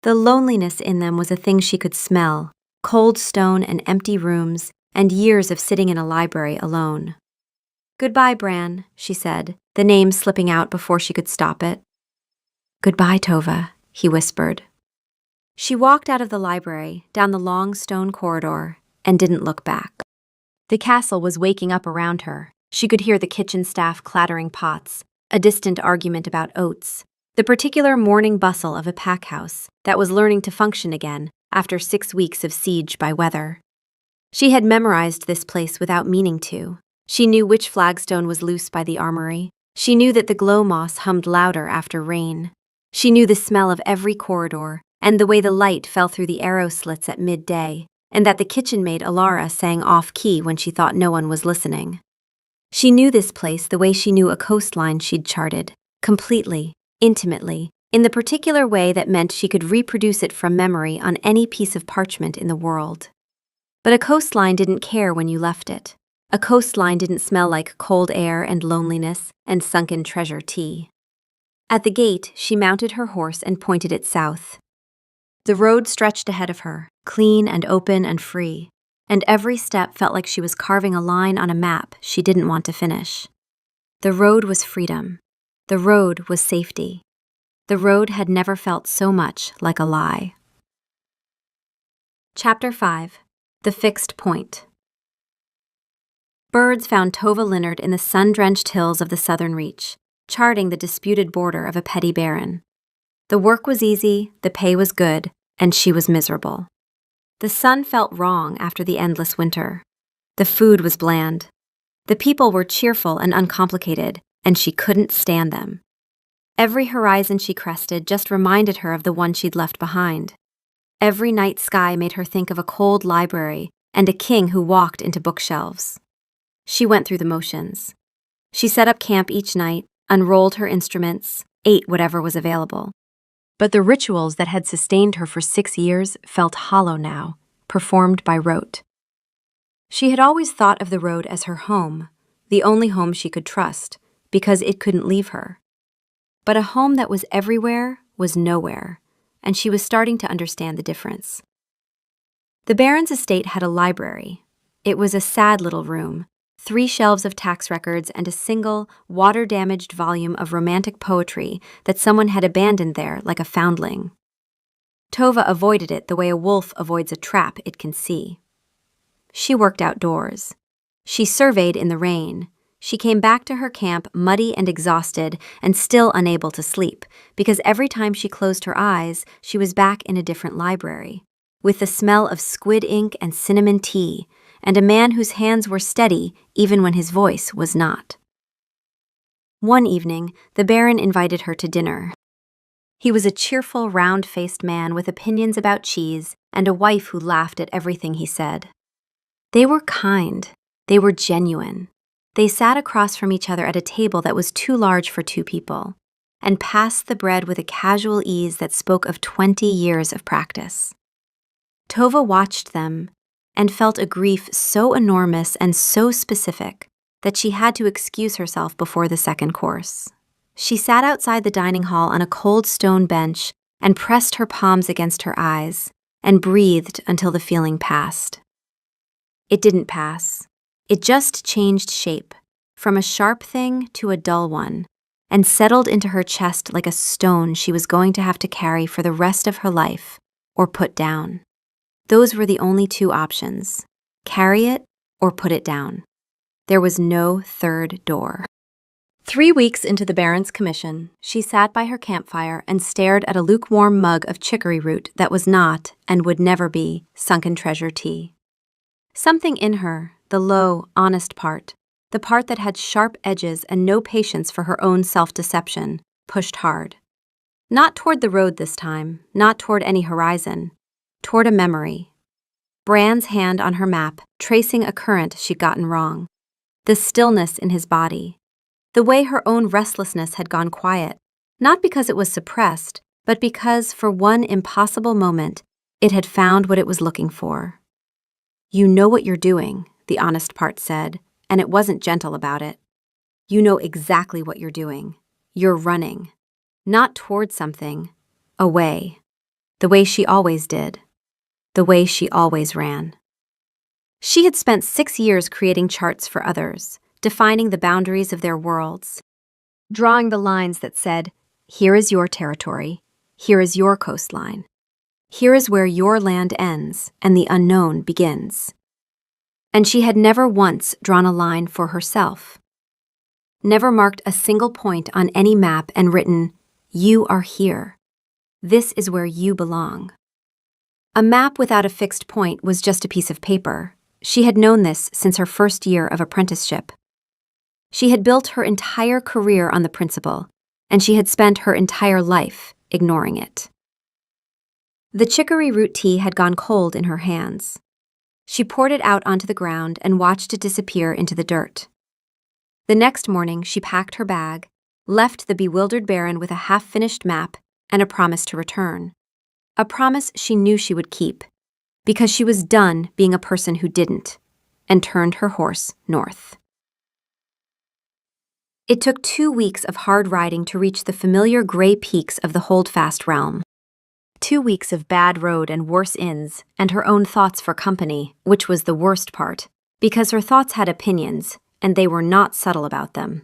The loneliness in them was a thing she could smell: cold stone and empty rooms, and years of sitting in a library alone. "Goodbye, Bran," she said, the name slipping out before she could stop it. "Goodbye, Tova," he whispered. She walked out of the library, down the long stone corridor, and didn't look back. The castle was waking up around her. She could hear the kitchen staff clattering pots, a distant argument about oats, the particular morning bustle of a pack house that was learning to function again after 6 weeks of siege by weather. She had memorized this place without meaning to. She knew which flagstone was loose by the armory. She knew that the glow moss hummed louder after rain. She knew the smell of every corridor, and the way the light fell through the arrow slits at midday, and that the kitchen maid Alara sang off-key when she thought no one was listening. She knew this place the way she knew a coastline she'd charted, completely, intimately, in the particular way that meant she could reproduce it from memory on any piece of parchment in the world. But a coastline didn't care when you left it. A coastline didn't smell like cold air and loneliness and sunken treasure tea. At the gate, she mounted her horse and pointed it south. The road stretched ahead of her, clean and open and free, and every step felt like she was carving a line on a map she didn't want to finish. The road was freedom. The road was safety. The road had never felt so much like a lie. Chapter 5. The Fixed Point. Birds found Tova Leonard in the sun-drenched hills of the Southern Reach, charting the disputed border of a petty baron. The work was easy, the pay was good, and she was miserable. The sun felt wrong after the endless winter. The food was bland. The people were cheerful and uncomplicated, and she couldn't stand them. Every horizon she crested just reminded her of the one she'd left behind. Every night sky made her think of a cold library and a king who walked into bookshelves. She went through the motions. She set up camp each night, unrolled her instruments, ate whatever was available. But the rituals that had sustained her for 6 years felt hollow now, performed by rote. She had always thought of the road as her home, the only home she could trust, because it couldn't leave her. But a home that was everywhere was nowhere, and she was starting to understand the difference. The Baron's estate had a library. It was a sad little room, 3 shelves of tax records and a single, water-damaged volume of romantic poetry that someone had abandoned there like a foundling. Tova avoided it the way a wolf avoids a trap it can see. She worked outdoors. She surveyed in the rain. She came back to her camp muddy and exhausted and still unable to sleep, because every time she closed her eyes, she was back in a different library, with the smell of squid ink and cinnamon tea, and a man whose hands were steady even when his voice was not. One evening, the Baron invited her to dinner. He was a cheerful, round-faced man with opinions about cheese and a wife who laughed at everything he said. They were kind. They were genuine. They sat across from each other at a table that was too large for 2 people, and passed the bread with a casual ease that spoke of 20 years of practice. Tova watched them and felt a grief so enormous and so specific that she had to excuse herself before the second course. She sat outside the dining hall on a cold stone bench and pressed her palms against her eyes and breathed until the feeling passed. It didn't pass. It just changed shape, from a sharp thing to a dull one, and settled into her chest like a stone she was going to have to carry for the rest of her life, or put down. Those were the only 2 options: carry it or put it down. There was no third door. 3 weeks into the Baron's commission, she sat by her campfire and stared at a lukewarm mug of chicory root that was not, and would never be, sunken treasure tea. Something in her, the low, honest part, the part that had sharp edges and no patience for her own self-deception, pushed hard. Not toward the road this time, not toward any horizon, toward a memory. Bran's hand on her map, tracing a current she'd gotten wrong. The stillness in his body. The way her own restlessness had gone quiet, not because it was suppressed, but because, for one impossible moment, it had found what it was looking for. "You know what you're doing," the honest part said, and it wasn't gentle about it. "You know exactly what you're doing. You're running. Not towards something. Away. The way she always did. The way she always ran." She had spent 6 years creating charts for others, defining the boundaries of their worlds, drawing the lines that said, "Here is your territory. Here is your coastline. Here is where your land ends and the unknown begins." And she had never once drawn a line for herself. Never marked a single point on any map and written, "You are here. This is where you belong." A map without a fixed point was just a piece of paper. She had known this since her first year of apprenticeship. She had built her entire career on the principle, and she had spent her entire life ignoring it. The chicory root tea had gone cold in her hands. She poured it out onto the ground and watched it disappear into the dirt. The next morning, she packed her bag, left the bewildered Baron with a half-finished map and a promise to return. A promise she knew she would keep, because she was done being a person who didn't, and turned her horse north. It took 2 weeks of hard riding to reach the familiar gray peaks of the Holdfast realm. 2 weeks of bad road and worse inns, and her own thoughts for company, which was the worst part, because her thoughts had opinions, and they were not subtle about them.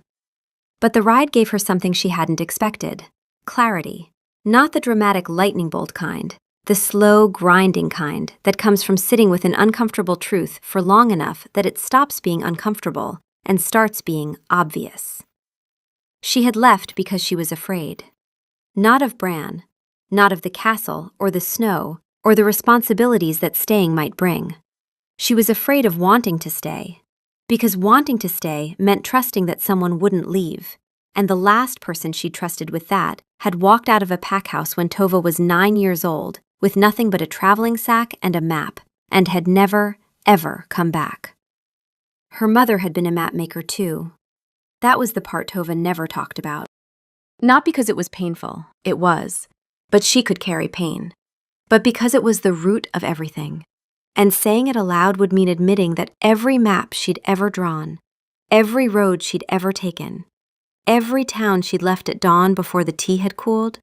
But the ride gave her something she hadn't expected: clarity. Not the dramatic lightning bolt kind, the slow, grinding kind that comes from sitting with an uncomfortable truth for long enough that it stops being uncomfortable and starts being obvious. She had left because she was afraid. Not of Bran, not of the castle or the snow or the responsibilities that staying might bring. She was afraid of wanting to stay, because wanting to stay meant trusting that someone wouldn't leave, and the last person she trusted with that had walked out of a pack house when Tova was 9 years old, with nothing but a traveling sack and a map, and had never, ever come back. Her mother had been a map maker too. That was the part Tova never talked about. Not because it was painful, it was, but she could carry pain. But because it was the root of everything. And saying it aloud would mean admitting that every map she'd ever drawn, every road she'd ever taken, every town she'd left at dawn before the tea had cooled,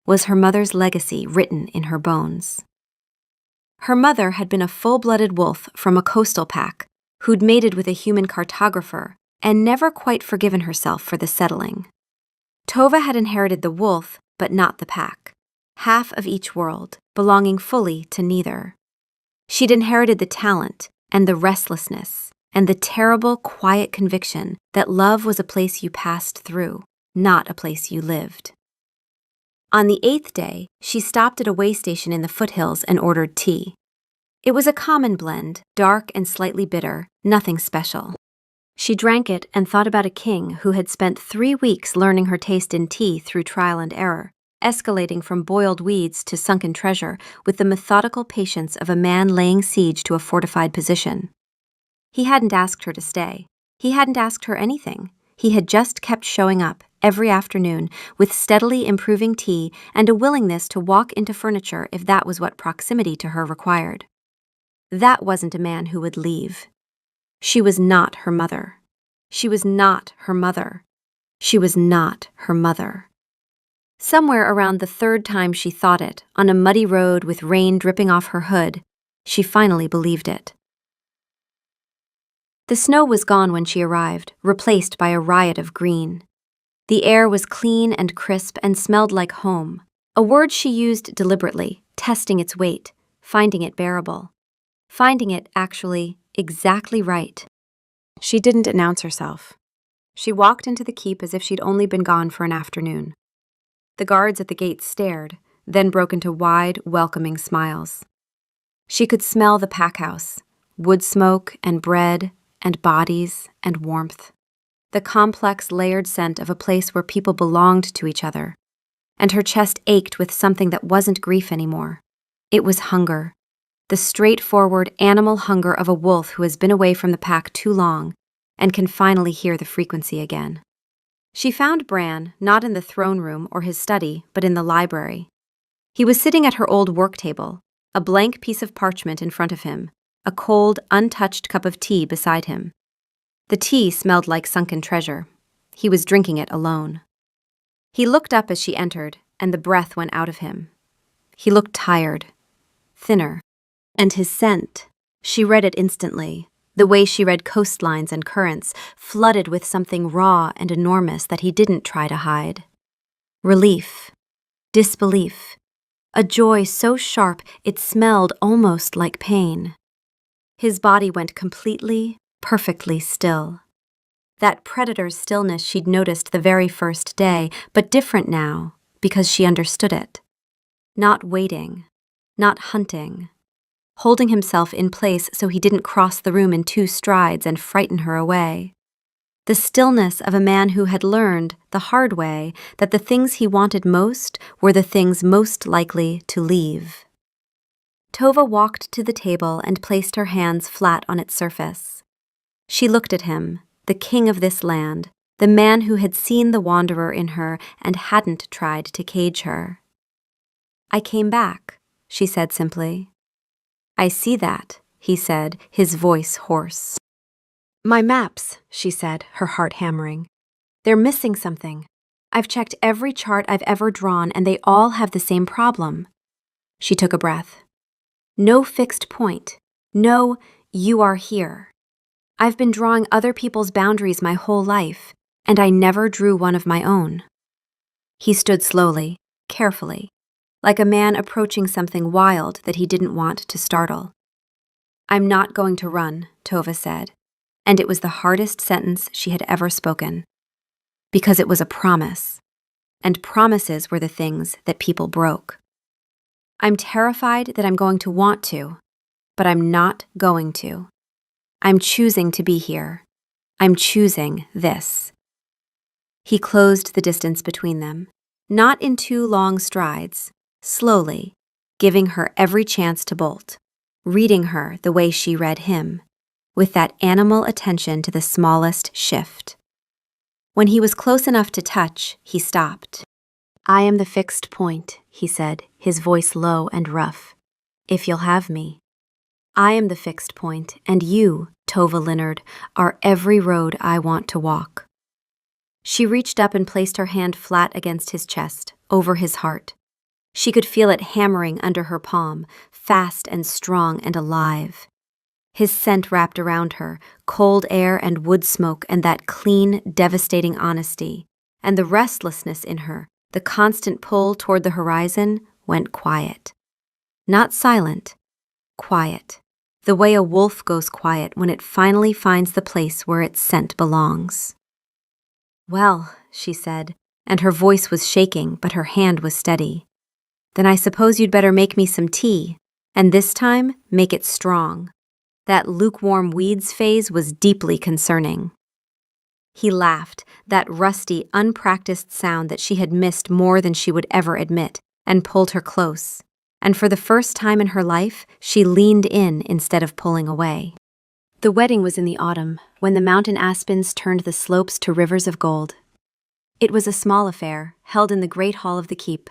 was her mother's legacy written in her bones. Her mother had been a full-blooded wolf from a coastal pack who'd mated with a human cartographer and never quite forgiven herself for the settling. Tova had inherited the wolf, but not the pack, half of each world, belonging fully to neither. She'd inherited the talent and the restlessness and the terrible, quiet conviction that love was a place you passed through, not a place you lived. On the 8th day, she stopped at a way station in the foothills and ordered tea. It was a common blend, dark and slightly bitter, nothing special. She drank it and thought about a king who had spent 3 weeks learning her taste in tea through trial and error, escalating from boiled weeds to sunken treasure with the methodical patience of a man laying siege to a fortified position. He hadn't asked her to stay. He hadn't asked her anything. He had just kept showing up every afternoon with steadily improving tea and a willingness to walk into furniture if that was what proximity to her required. That wasn't a man who would leave. She was not her mother. She was not her mother. She was not her mother. Somewhere around the 3rd time she thought it, on a muddy road with rain dripping off her hood, she finally believed it. The snow was gone when she arrived, replaced by a riot of green. The air was clean and crisp and smelled like home, a word she used deliberately, testing its weight, finding it bearable. Finding it, actually, exactly right. She didn't announce herself. She walked into the keep as if she'd only been gone for an afternoon. The guards at the gate stared, then broke into wide, welcoming smiles. She could smell the pack house, wood smoke and bread and bodies and warmth, the complex, layered scent of a place where people belonged to each other, and her chest ached with something that wasn't grief anymore. It was hunger. the straightforward animal hunger of a wolf who has been away from the pack too long and can finally hear the frequency again. She found Bran not in the throne room or his study, but in the library. He was sitting at her old work table, a blank piece of parchment in front of him, a cold, untouched cup of tea beside him. The tea smelled like sunken treasure. He was drinking it alone. He looked up as she entered, and the breath went out of him. He looked tired, thinner, and his scent, she read it instantly, the way she read coastlines and currents, flooded with something raw and enormous that he didn't try to hide. Relief, disbelief, a joy so sharp it smelled almost like pain. His body went completely, perfectly still. That predator's stillness she'd noticed the very first day, but different now because she understood it. Not waiting, not hunting, holding himself in place so he didn't cross the room in 2 strides and frighten her away. The stillness of a man who had learned, the hard way, that the things he wanted most were the things most likely to leave. Tova walked to the table and placed her hands flat on its surface. She looked at him, the king of this land, the man who had seen the wanderer in her and hadn't tried to cage her. "I came back," she said simply. "I see that," he said, his voice hoarse. "My maps," she said, her heart hammering. "They're missing something. I've checked every chart I've ever drawn and they all have the same problem." She took a breath. "No fixed point. No, you are here. I've been drawing other people's boundaries my whole life, and I never drew one of my own." He stood slowly, carefully, like a man approaching something wild that he didn't want to startle. "I'm not going to run," Tova said, and it was the hardest sentence she had ever spoken. Because it was a promise, and promises were the things that people broke. "I'm terrified that I'm going to want to, but I'm not going to. I'm choosing to be here. I'm choosing this." He closed the distance between them, not in 2 long strides, slowly, giving her every chance to bolt, reading her the way she read him, with that animal attention to the smallest shift. When he was close enough to touch, he stopped. "I am the fixed point," he said, his voice low and rough. "If you'll have me. I am the fixed point, and you, Tova Leonard, are every road I want to walk." She reached up and placed her hand flat against his chest, over his heart. She could feel it hammering under her palm, fast and strong and alive. His scent wrapped around her, cold air and wood smoke and that clean, devastating honesty, and the restlessness in her, the constant pull toward the horizon, went quiet. Not silent, quiet. The way a wolf goes quiet when it finally finds the place where its scent belongs. "Well," she said, and her voice was shaking, but her hand was steady. "Then I suppose you'd better make me some tea, and this time make it strong." That lukewarm weeds phase was deeply concerning. He laughed, that rusty, unpracticed sound that she had missed more than she would ever admit, and pulled her close. And for the first time in her life, she leaned in instead of pulling away. The wedding was in the autumn, when the mountain aspens turned the slopes to rivers of gold. It was a small affair, held in the great hall of the keep.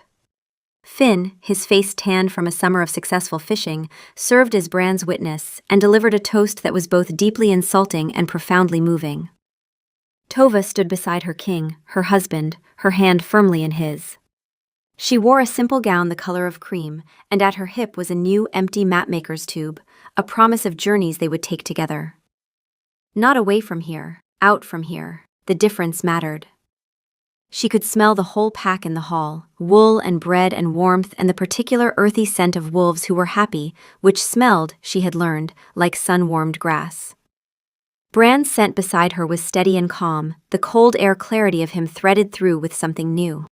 Finn, his face tanned from a summer of successful fishing, served as Bran's witness and delivered a toast that was both deeply insulting and profoundly moving. Tova stood beside her king, her husband, her hand firmly in his. She wore a simple gown the color of cream, and at her hip was a new empty mapmaker's tube, a promise of journeys they would take together. Not away from here, out from here, the difference mattered. She could smell the whole pack in the hall, wool and bread and warmth and the particular earthy scent of wolves who were happy, which smelled, she had learned, like sun-warmed grass. Bran's scent beside her was steady and calm, the cold air clarity of him threaded through with something new.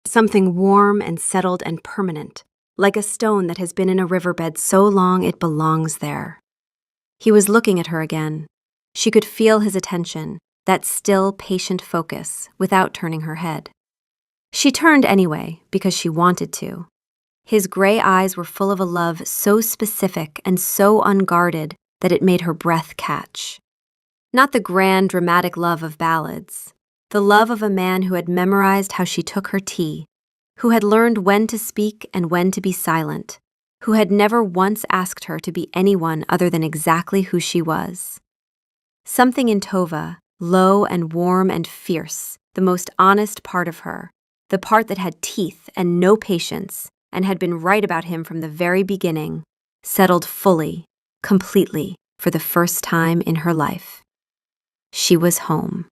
Something warm and settled and permanent, like a stone that has been in a riverbed so long it belongs there. He was looking at her again. She could feel his attention, that still, patient focus, without turning her head. She turned anyway, because she wanted to. His gray eyes were full of a love so specific and so unguarded that it made her breath catch. Not the grand, dramatic love of ballads. The love of a man who had memorized how she took her tea, who had learned when to speak and when to be silent, who had never once asked her to be anyone other than exactly who she was. Something in Tova, low and warm and fierce, the most honest part of her, the part that had teeth and no patience, and had been right about him from the very beginning, settled fully, completely, for the first time in her life. She was home.